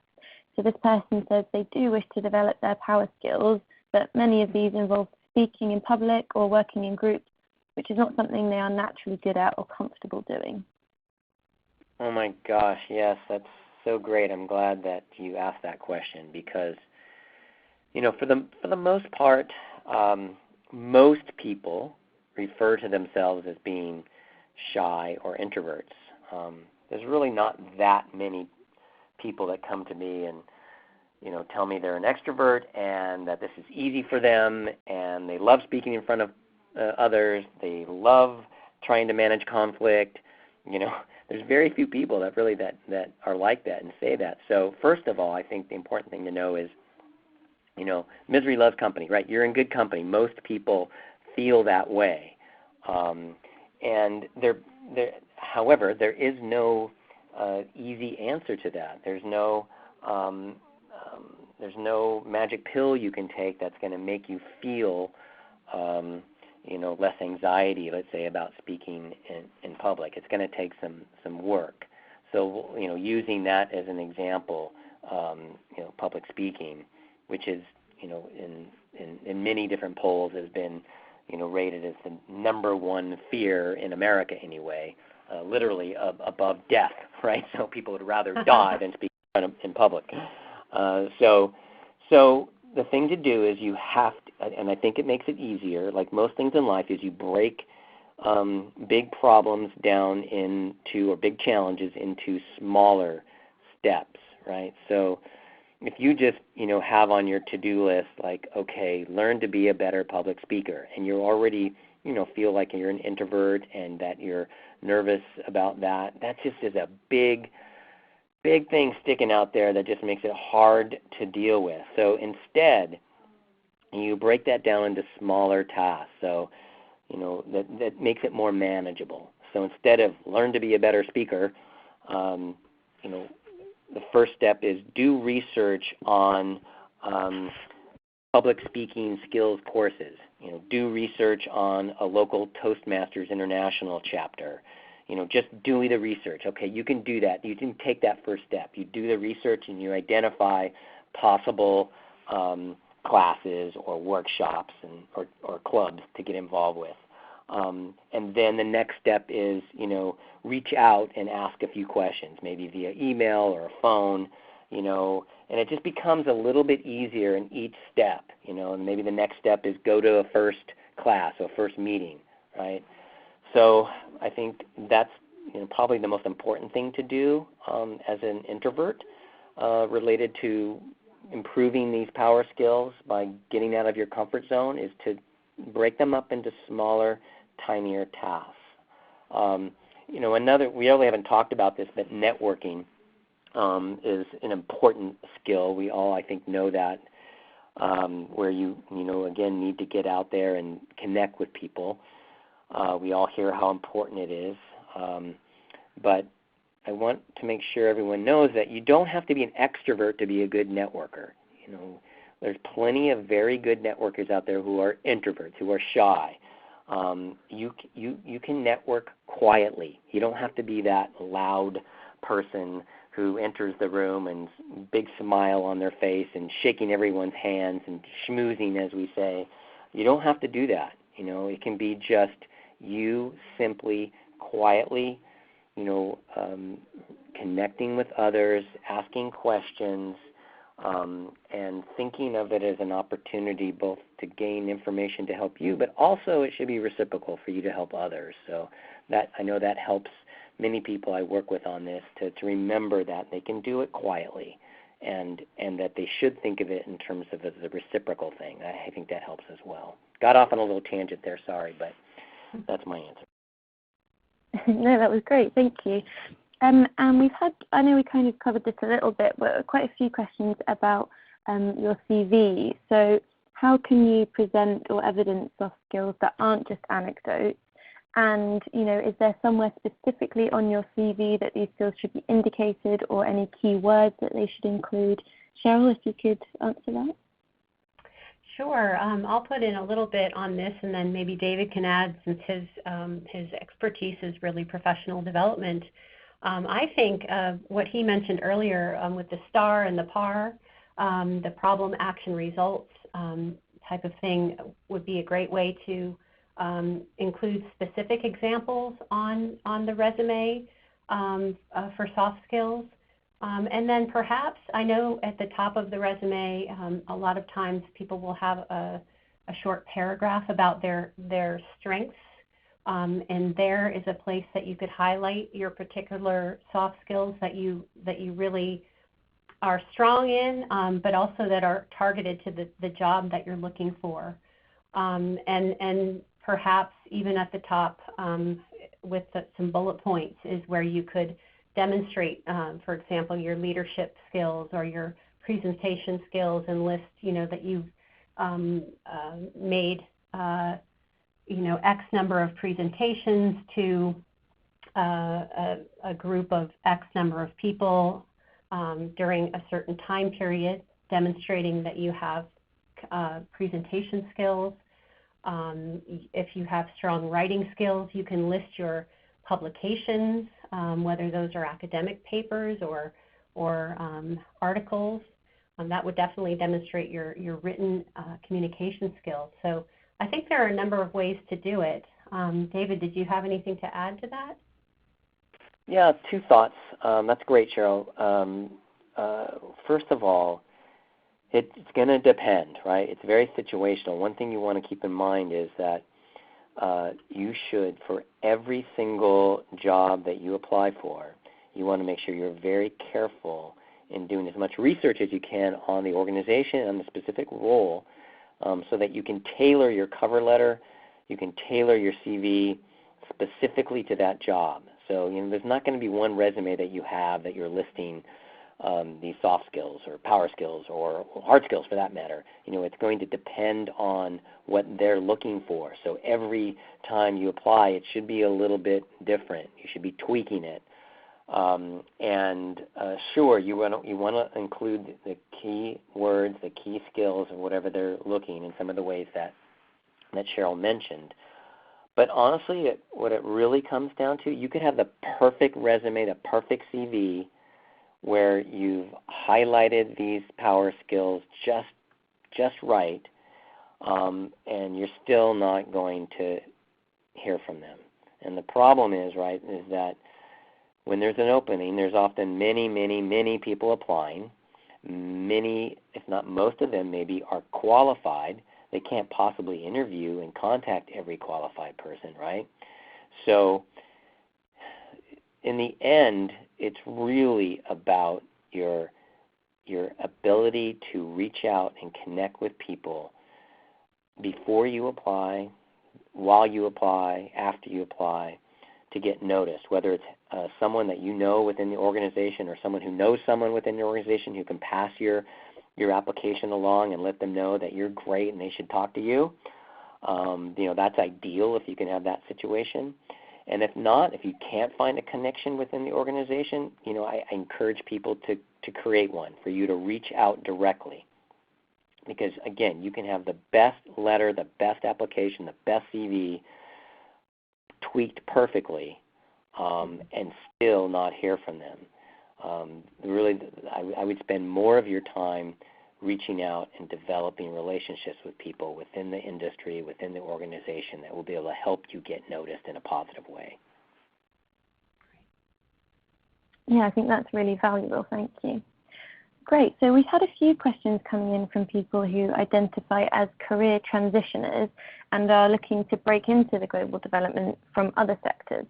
So this person says they do wish to develop their power skills, but many of these involve speaking in public or working in groups, which is not something they are naturally good at or comfortable doing. Oh my gosh, yes, that's so great. I'm glad that you asked that question because, for the most part, most people refer to themselves as being shy or introverts. There's really not that many people that come to me and tell me they're an extrovert and that this is easy for them and they love speaking in front of others. They love trying to manage conflict. There's very few people that really that are like that and say that. So first of all, I think the important thing to know is Misery loves company, right? You're in good company. Most people feel that way. And however, there is no easy answer to that. There's no magic pill you can take that's going to make you feel less anxiety, let's say, about speaking in public. It's going to take some work. So, using that as an example, public speaking, which is, in many different polls has been, rated as the #1 fear in America anyway, literally above death, right? So people would rather die than speak in public. So the thing to do is you have to, and I think it makes it easier, like most things in life, is you break big problems down into, or big challenges into smaller steps, right? So if you just, have on your to-do list, like, okay, learn to be a better public speaker, and you already, feel like you're an introvert and that you're nervous about that, that just is a big thing sticking out there that just makes it hard to deal with. So instead, you break that down into smaller tasks. So, that makes it more manageable. So instead of learn to be a better speaker, the first step is do research on public speaking skills courses. Do research on a local Toastmasters International chapter. Just doing the research. Okay, you can do that. You can take that first step. You do the research and you identify possible classes or workshops or clubs to get involved with. And then the next step is, reach out and ask a few questions, maybe via email or a phone, and it just becomes a little bit easier in each step, and maybe the next step is go to a first class or first meeting, right? So I think that's probably the most important thing to do as an introvert related to improving these power skills by getting out of your comfort zone, is to break them up into smaller, tinier tasks. We really haven't talked about this, but networking is an important skill. We all, I think, know that, where you again, need to get out there and connect with people. We all hear how important it is, but I want to make sure everyone knows that you don't have to be an extrovert to be a good networker. There's plenty of very good networkers out there who are introverts, who are shy. You can network quietly. You don't have to be that loud person who enters the room and big smile on their face and shaking everyone's hands and schmoozing, as we say. You don't have to do that. It can be just you simply quietly, connecting with others, asking questions, and thinking of it as an opportunity both to gain information to help you, but also it should be reciprocal for you to help others. So that, I know that helps many people I work with on this to remember that they can do it quietly, and that they should think of it in terms of as a reciprocal thing. I think that helps as well. Got off on a little tangent there, sorry, but that's my answer. No, that was great. Thank you. And we've had, I know we kind of covered this a little bit, but quite a few questions about your CV. So how can you present or evidence soft skills that aren't just anecdotes? And, is there somewhere specifically on your CV that these skills should be indicated, or any key words that they should include? Cheryl, if you could answer that. Sure. I'll put in a little bit on this, and then maybe David can add, since his expertise is really professional development. I think what he mentioned earlier with the STAR and the PAR, the problem, action, results type of thing would be a great way to include specific examples on the resume for soft skills. And then perhaps, I know at the top of the resume, a lot of times people will have a short paragraph about their strengths, and there is a place that you could highlight your particular soft skills that you really are strong in, but also that are targeted to the job that you're looking for. And perhaps even at the top with some bullet points is where you could demonstrate, for example, your leadership skills or your presentation skills and list, that you've made, X number of presentations to a group of X number of people during a certain time period, demonstrating that you have presentation skills. If you have strong writing skills, you can list your publications, whether those are academic papers or articles. That would definitely demonstrate your written communication skills. So I think there are a number of ways to do it. David, did you have anything to add to that? Yeah, two thoughts. That's great, Cheryl. First of all, it's going to depend, right? It's very situational. One thing you want to keep in mind is that you should, for every single job that you apply for, you want to make sure you're very careful in doing as much research as you can on the organization and the specific role, so that you can tailor your cover letter, you can tailor your CV specifically to that job. So there's not going to be one resume that you have that you're listing these soft skills or power skills or hard skills for that matter. It's going to depend on what they're looking for. So every time you apply, it should be a little bit different. You should be tweaking it. Sure, you want to include the key words, the key skills, or whatever they're looking in some of the ways that Cheryl mentioned. But honestly, what it really comes down to, you could have the perfect resume, the perfect CV, where you've highlighted these power skills just right, and you're still not going to hear from them. And the problem is that when there's an opening, there's often many, many, many people applying. Many, if not most of them, maybe are qualified. They can't possibly interview and contact every qualified person, right? So in the end, it's really about your ability to reach out and connect with people before you apply, while you apply, after you apply, to get noticed, whether it's someone that you know within the organization or someone who knows someone within the organization who can pass your application along and let them know that you're great and they should talk to you. That's ideal if you can have that situation. And if not, if you can't find a connection within the organization, I encourage people to create one, for you to reach out directly. Because, again, you can have the best letter, the best application, the best CV tweaked perfectly and still not hear from them. Really, I would spend more of your time reaching out and developing relationships with people within the industry, within the organization, that will be able to help you get noticed in a positive way. Yeah, I think that's really valuable. Thank you. Great. So we've had a few questions coming in from people who identify as career transitioners and are looking to break into the global development from other sectors.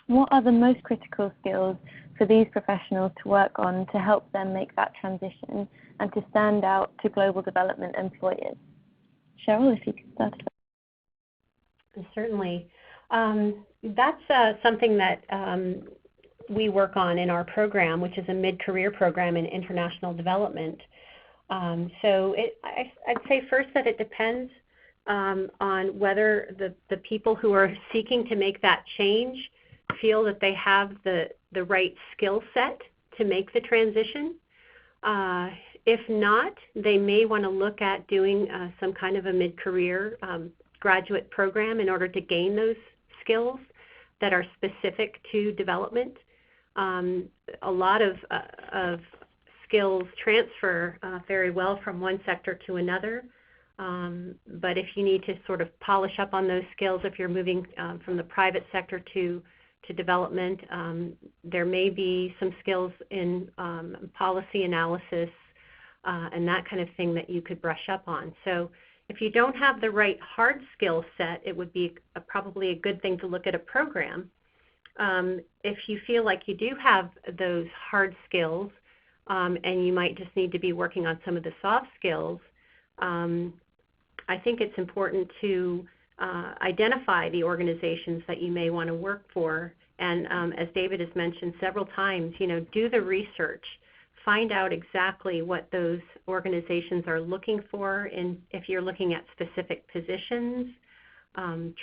What are the most critical skills for these professionals to work on to help them make that transition and to stand out to global development employers? Cheryl, if you could start. Certainly. That's something that we work on in our program, which is a mid-career program in international development. So I'd say first that it depends on whether the people who are seeking to make that change feel that they have the right skill set to make the transition. If not, they may want to look at doing some kind of a mid-career graduate program in order to gain those skills that are specific to development. A lot of skills transfer very well from one sector to another. But if you need to sort of polish up on those skills, if you're moving from the private sector to development, there may be some skills in policy analysis and that kind of thing that you could brush up on. So if you don't have the right hard skill set, it would be probably a good thing to look at a program. If you feel like you do have those hard skills and you might just need to be working on some of the soft skills, I think it's important to identify the organizations that you may want to work for. And as David has mentioned several times, do the research. find out exactly what those organizations are looking for, and if you're looking at specific positions,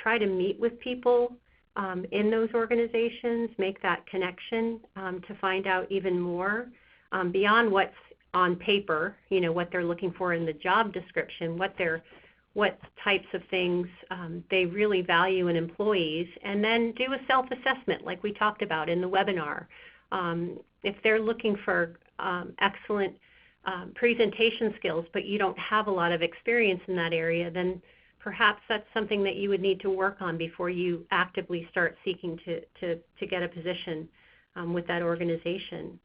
try to meet with people in those organizations, make that connection to find out even more beyond what's on paper, what they're looking for in the job description, what types of things they really value in employees, and then do a self-assessment like we talked about in the webinar. If they're looking for excellent presentation skills, but you don't have a lot of experience in that area, then perhaps that's something that you would need to work on before you actively start seeking to get a position with that organization.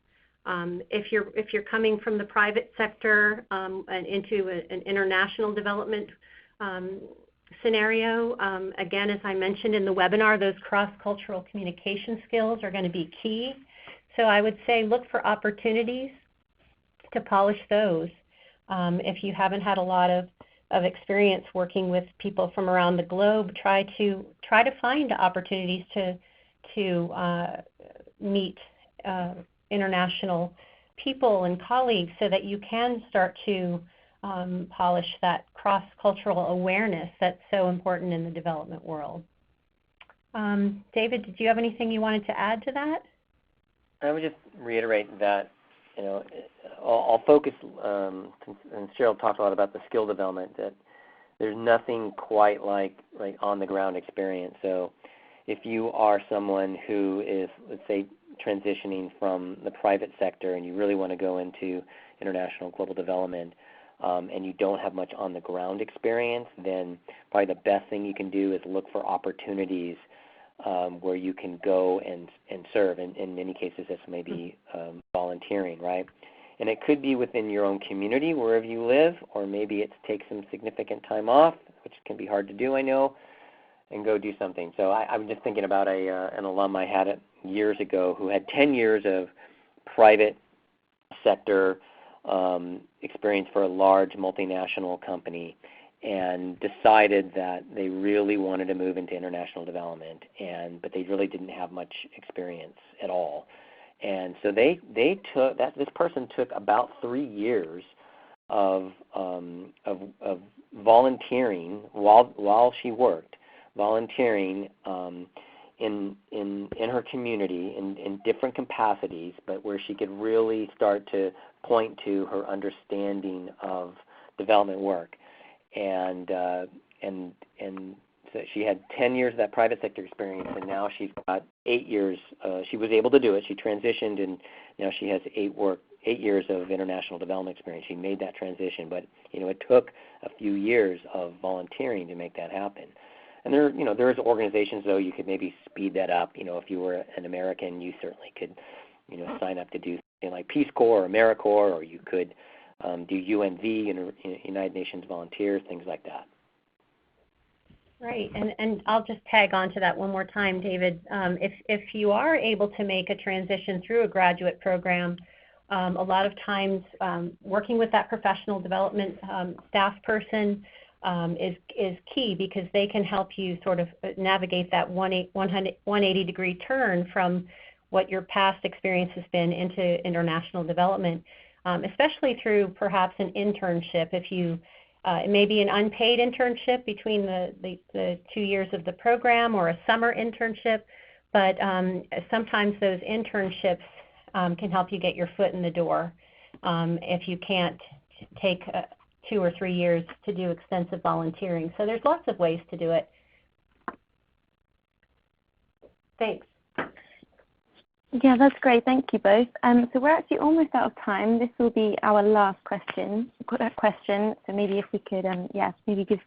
If you're coming from the private sector and into an international development scenario, again, as I mentioned in the webinar, those cross-cultural communication skills are going to be key. So I would say look for opportunities to polish those. If you haven't had a lot of experience working with people from around the globe, try to find opportunities to meet international people and colleagues so that you can start to polish that cross-cultural awareness that's so important in the development world. David, did you have anything you wanted to add to that? I would just reiterate that, I'll focus, and Cheryl talked a lot about the skill development, that there's nothing quite like on-the-ground experience. So if you are someone who is, let's say, transitioning from the private sector and you really want to go into international global development, and you don't have much on-the-ground experience, then probably the best thing you can do is look for opportunities where you can go and serve. In many cases, this may be volunteering, right? And it could be within your own community, wherever you live, or maybe it's take some significant time off, which can be hard to do, I know, and go do something. So I'm just thinking about an alum I had years ago who had 10 years of private sector experience for a large multinational company, and decided that they really wanted to move into international development, but they really didn't have much experience at all. And so this person took about 3 years of volunteering while she worked, volunteering in her community in different capacities, but where she could really start to point to her understanding of development work. And so she had 10 years of that private sector experience, and now she's got 8 years. She was able to do it. She transitioned, and now she has 8 years of international development experience. She made that transition, but it took a few years of volunteering to make that happen. And there's organizations, though, you could maybe speed that up. If you were an American, you certainly could sign up to do something like Peace Corps or AmeriCorps, or you could do UNV, United Nations Volunteers, things like that. Right, and I'll just tag on to that one more time, David. If you are able to make a transition through a graduate program, a lot of times working with that professional development staff person is key, because they can help you sort of navigate that 180-degree turn from what your past experience has been into international development, especially through perhaps an internship. If you it may be an unpaid internship between the 2 years of the program, or a summer internship, but sometimes those internships can help you get your foot in the door if you can't take 2 or 3 years to do extensive volunteering. So there's lots of ways to do it. Thanks. Yeah, that's great. Thank you both. So we're actually almost out of time. This will be our last question. So maybe if we could, maybe give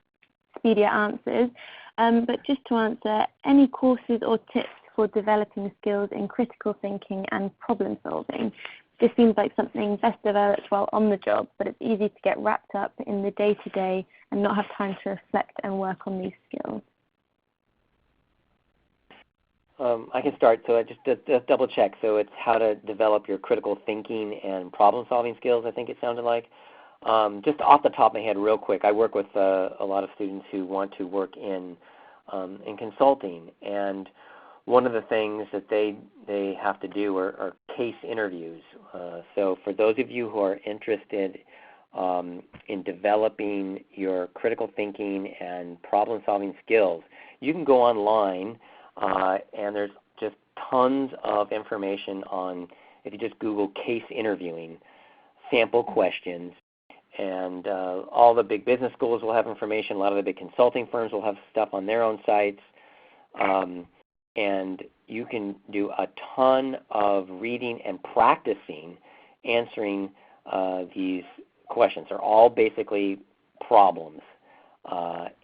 speedier answers. But just to answer, any courses or tips for developing skills in critical thinking and problem solving? This seems like something best developed while on the job, but it's easy to get wrapped up in the day-to-day and not have time to reflect and work on these skills. I can start. So I just double check. So it's how to develop your critical thinking and problem solving skills, I think it sounded like. Just off the top of my head real quick, I work with a lot of students who want to work in consulting, and one of the things that they have to do are case interviews. So for those of you who are interested in developing your critical thinking and problem-solving skills, you can go online and there's just tons of information on, if you just Google case interviewing, sample questions, and all the big business schools will have information. A lot of the big consulting firms will have stuff on their own sites. And you can do a ton of reading and practicing answering these questions. They're all basically problems,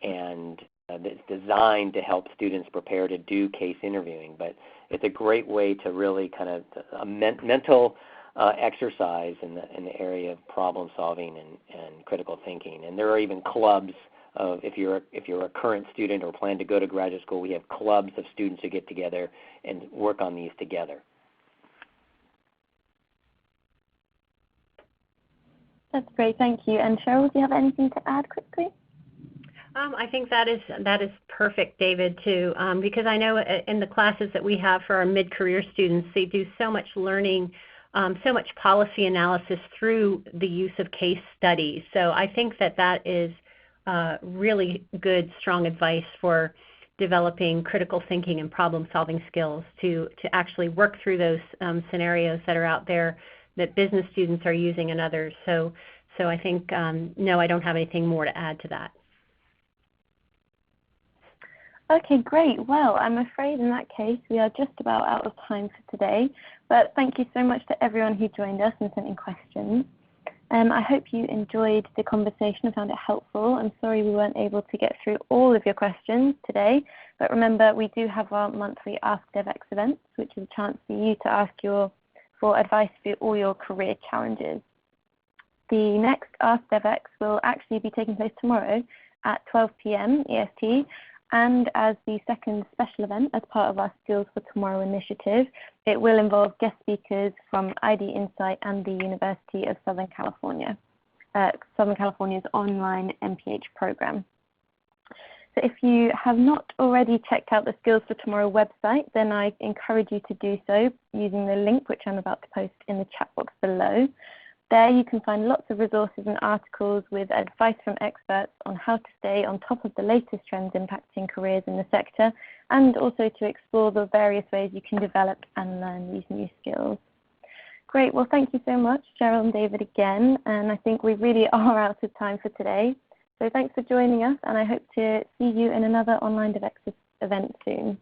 and it's designed to help students prepare to do case interviewing. But it's a great way to really kind of a mental exercise in the area of problem solving and critical thinking. And there are even clubs of, if you're a current student or plan to go to graduate school, we have clubs of students who get together and work on these together. That's great, thank you. And Cheryl, do you have anything to add quickly? I think that is perfect, David, too, because I know in the classes that we have for our mid-career students, they do so much learning, so much policy analysis through the use of case studies. So I think that is really good, strong advice for developing critical thinking and problem-solving skills to actually work through those scenarios that are out there that business students are using and others. So I think, no, I don't have anything more to add to that. Okay, great. Well, I'm afraid in that case we are just about out of time for today, but thank you so much to everyone who joined us and sent in questions. I hope you enjoyed the conversation and found it helpful. I'm sorry we weren't able to get through all of your questions today, but remember we do have our monthly Ask Devex events, which is a chance for you to ask for advice for all your career challenges. The next Ask Devex will actually be taking place tomorrow at 12 p.m. EST, and as the second special event as part of our Skills for Tomorrow initiative, it will involve guest speakers from ID Insight and the University of Southern California, Southern California's online MPH program. So if you have not already checked out the Skills for Tomorrow website, then I encourage you to do so using the link which I'm about to post in the chat box below. There you can find lots of resources and articles with advice from experts on how to stay on top of the latest trends impacting careers in the sector, and also to explore the various ways you can develop and learn these new skills. Great, well thank you so much, Cheryl and David again, and I think we really are out of time for today. So thanks for joining us, and I hope to see you in another online Devex event soon.